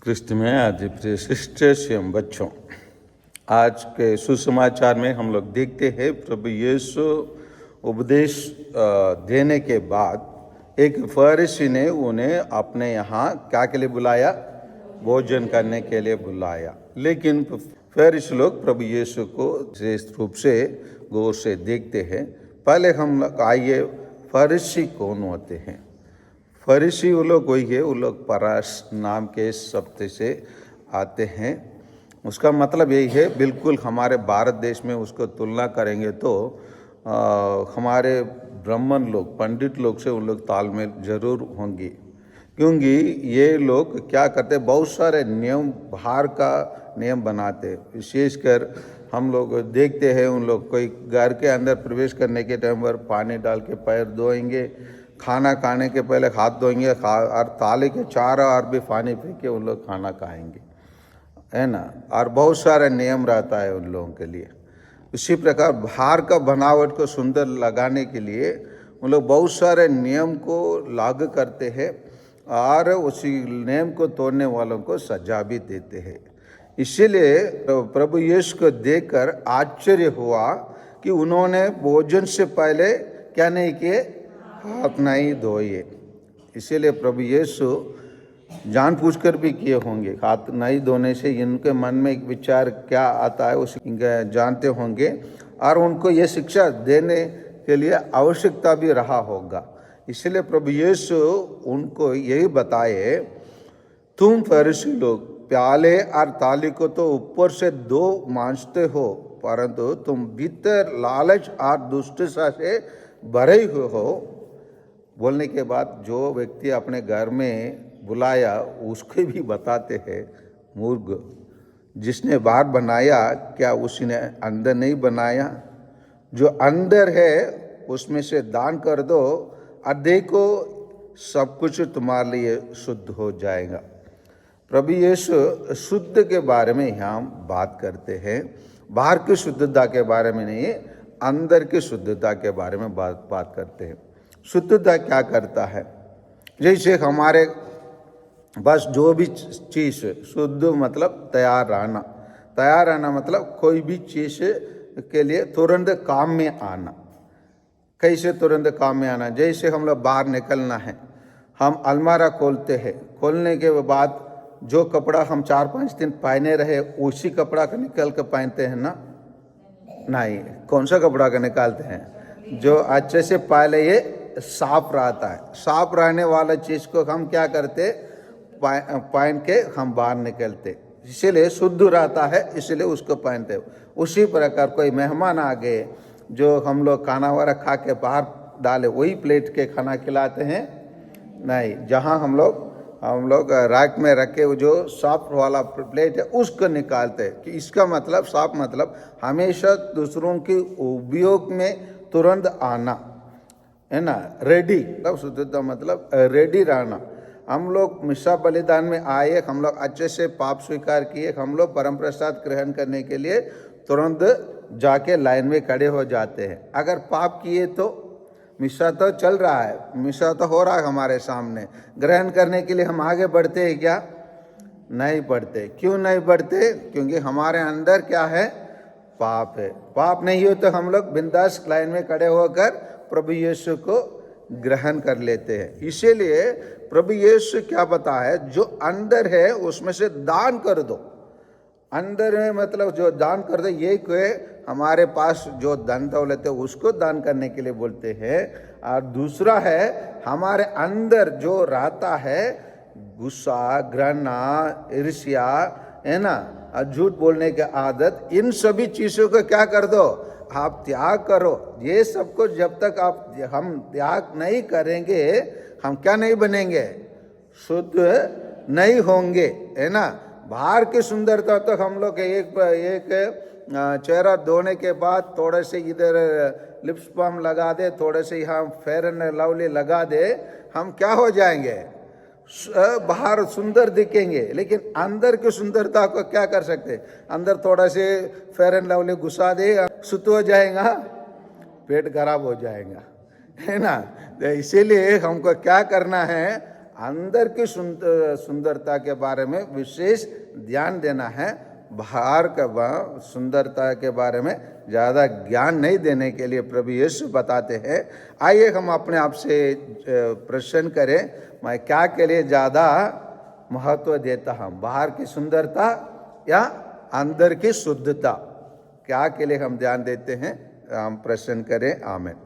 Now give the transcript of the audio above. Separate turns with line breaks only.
क्रिस्त में आदि प्रिय सिस्टर्स एवं बच्चों, आज के सुसमाचार में हम लोग देखते हैं प्रभु यीशु उपदेश देने के बाद एक फरीसी ने उन्हें अपने यहाँ क्या के लिए बुलाया? भोजन करने के लिए बुलाया। लेकिन फरीसी लोग प्रभु यीशु को विशेष रूप से गौर से देखते हैं। पहले हम आइए, फरीसी कौन होते हैं? फरीसी वो लोग वही है, वो लोग परास नाम के शब्द से आते हैं। उसका मतलब यही है, बिल्कुल हमारे भारत देश में उसको तुलना करेंगे तो हमारे ब्राह्मण लोग, पंडित लोग से उन लोग तालमेल जरूर होंगे, क्योंकि ये लोग क्या करते, बहुत सारे नियम, बाहर का नियम बनाते। विशेषकर हम लोग देखते हैं, उन लोग कोई घर के अंदर प्रवेश करने के टाइम पर पानी डाल के पैर धोएंगे, खाना खाने के पहले हाथ धोएंगे, और थाली के चारों ओर भी पानी पी के उन लोग खाना खाएंगे, है ना। और बहुत सारा नियम रहता है उन लोगों के लिए। इसी प्रकार बाहर का बनावट को सुंदर लगाने के लिए उन लोग बहुत सारे नियम को लागू करते हैं और उसी नियम को तोड़ने वालों को सजा भी देते हैं। इसीलिए प्रभु यीशु को देखकर आश्चर्य हुआ कि उन्होंने भोजन से पहले क्या नहीं किए? हाथ नहीं धोए। इसीलिए प्रभु यीशु जानबूझकर भी किए होंगे। हाथ नहीं धोने से इनके मन में एक विचार क्या आता है उसे जानते होंगे, और उनको ये शिक्षा देने के लिए आवश्यकता भी रहा होगा। इसलिए प्रभु यीशु उनको यही बताए, तुम फरीसी लोग प्याले और थाली को तो ऊपर से धो मांजते हो, परंतु तुम भीतर लालच और दुष्टता से भरे हुए हो। बोलने के बाद जो व्यक्ति अपने घर में बुलाया उसको भी बताते हैं, मूर्ख, जिसने बाहर बनाया क्या उसने अंदर नहीं बनाया? जो अंदर है उसमें से दान कर दो और देखो सब कुछ तुम्हारे लिए शुद्ध हो जाएगा। प्रभु यीशु शुद्ध के बारे में यहाँ बात करते हैं, बाहर की शुद्धता के बारे में नहीं, अंदर की शुद्धता के बारे में बात करते हैं। शुद्धता क्या करता है? जैसे हमारे बस जो भी चीज़, शुद्ध मतलब तैयार रहना, तैयार रहना मतलब कोई भी चीज़ के लिए तुरंत काम में आना। कैसे तुरंत काम में आना? जैसे हम लोग बाहर निकलना है, हम अलमारा खोलते हैं, खोलने के बाद जो कपड़ा हम 4-5 दिन पहने रहे उसी कपड़ा का निकल कर पहनते हैं ना? नहीं। कौन सा कपड़ा का निकालते हैं? जो अच्छे से पहले ये साफ रहता है। साफ रहने वाला चीज़ को हम क्या करते? पहन के हम बाहर निकलते, इसीलिए शुद्ध रहता है, इसलिए उसको पहनते। उसी प्रकार कोई मेहमान आ गए, जो हम लोग खाना वाना खा के बाहर डाले वही प्लेट के खाना खिलाते हैं? नहीं। जहाँ हम लोग रैक में रखे जो साफ वाला प्लेट है उसको निकालते हैं। कि इसका मतलब, साफ मतलब हमेशा दूसरों के उपयोग में तुरंत आना, है ना। रेडी मतलब शुद्धता मतलब रेडी रहना। हम लोग मिशा बलिदान में आए, हम लोग अच्छे से पाप स्वीकार किए, हम लोग परम प्रसाद ग्रहण करने के लिए तुरंत जाके लाइन में खड़े हो जाते हैं। अगर पाप किए तो मिशा तो चल रहा है, मिशा तो हो रहा है हमारे सामने, ग्रहण करने के लिए हम आगे बढ़ते हैं क्या? नहीं बढ़ते। क्यों नहीं बढ़ते? क्योंकि हमारे अंदर क्या है? पाप है। पाप नहीं हो तो हम लोग बिंदास लाइन में खड़े होकर प्रभु यीशु को ग्रहण कर लेते हैं। इसीलिए प्रभु यीशु क्या बताया, जो अंदर है उसमें से दान कर दो। अंदर में मतलब जो दान कर दो, ये कोई हमारे पास जो धन दौलत है उसको दान करने के लिए बोलते हैं। और दूसरा है हमारे अंदर जो रहता है गुस्सा, घृणा, ईर्ष्या, है ना, झूठ बोलने की आदत, इन सभी चीज़ों को क्या कर दो? आप त्याग करो। ये सबको जब तक हम त्याग नहीं करेंगे, हम क्या नहीं बनेंगे? शुद्ध नहीं होंगे, है ना। बाहर की सुंदरता तो हम लोग एक चेहरा धोने के बाद थोड़े से इधर लिप्स बाम लगा दे, थोड़े से यहाँ फेयर एंड लवली लगा दे, हम क्या हो जाएंगे? बाहर सुंदर दिखेंगे। लेकिन अंदर की सुंदरता को क्या कर सकते? अंदर थोड़ा से फेयर एंड लवली घुसा दे, शुद्ध हो जाएगा, पेट खराब हो जाएगा, है ना। इसीलिए हमको क्या करना है? अंदर की सुंदरता के बारे में विशेष ध्यान देना है, बाहर का सुंदरता के बारे में ज़्यादा ज्ञान नहीं देने के लिए प्रभु यीशु बताते हैं। आइए हम अपने आप से प्रश्न करें, मैं क्या के लिए ज़्यादा महत्व देता हूँ, बाहर की सुंदरता या अंदर की शुद्धता? क्या के लिए हम ध्यान देते हैं? हम प्रश्न करें। आमीन।